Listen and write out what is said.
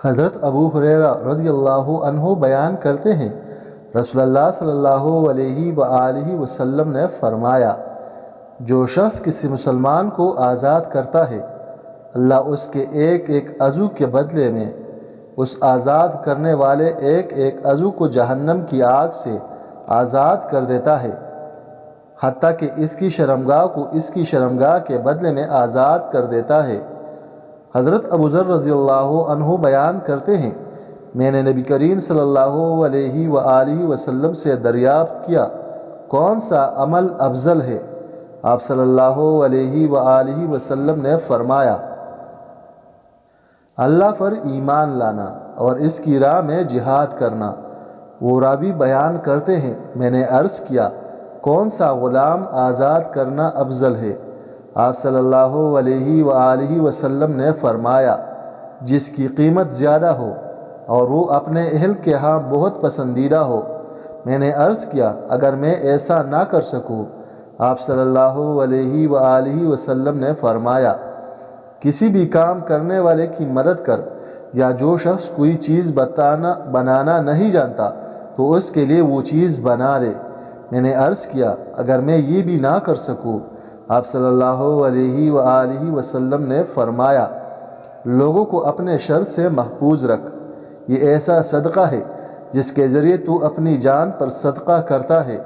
حضرت ابو ہریرہ رضی اللہ عنہ بیان کرتے ہیں، رسول اللہ صلی اللہ علیہ وآلہ وسلم نے فرمایا، جو شخص کسی مسلمان کو آزاد کرتا ہے، اللہ اس کے ایک ایک عضو کے بدلے میں اس آزاد کرنے والے ایک ایک عضو کو جہنم کی آگ سے آزاد کر دیتا ہے، حتیٰ کہ اس کی شرمگاہ کو اس کی شرمگاہ کے بدلے میں آزاد کر دیتا ہے۔ حضرت ابو ذر رضی اللہ عنہ بیان کرتے ہیں، میں نے نبی کریم صلی اللہ علیہ وآلہ وسلم سے دریافت کیا، کون سا عمل افضل ہے؟ آپ صلی اللہ علیہ وآلہ وسلم نے فرمایا، اللہ پر ایمان لانا اور اس کی راہ میں جہاد کرنا۔ وہ راوی بیان کرتے ہیں، میں نے عرض کیا، کون سا غلام آزاد کرنا افضل ہے؟ آپ صلی اللہ علیہ وآلہ وسلم نے فرمایا، جس کی قیمت زیادہ ہو اور وہ اپنے اہل کے ہاں بہت پسندیدہ ہو۔ میں نے عرض کیا، اگر میں ایسا نہ کر سکوں؟ آپ صلی اللہ علیہ وآلہ وسلم نے فرمایا، کسی بھی کام کرنے والے کی مدد کر، یا جو شخص کوئی چیز بنانا نہیں جانتا تو اس کے لیے وہ چیز بنا دے۔ میں نے عرض کیا، اگر میں یہ بھی نہ کر سکوں؟ آپ صلی اللہ علیہ وآلہ وسلم نے فرمایا، لوگوں کو اپنے شر سے محفوظ رکھ، یہ ایسا صدقہ ہے جس کے ذریعے تو اپنی جان پر صدقہ کرتا ہے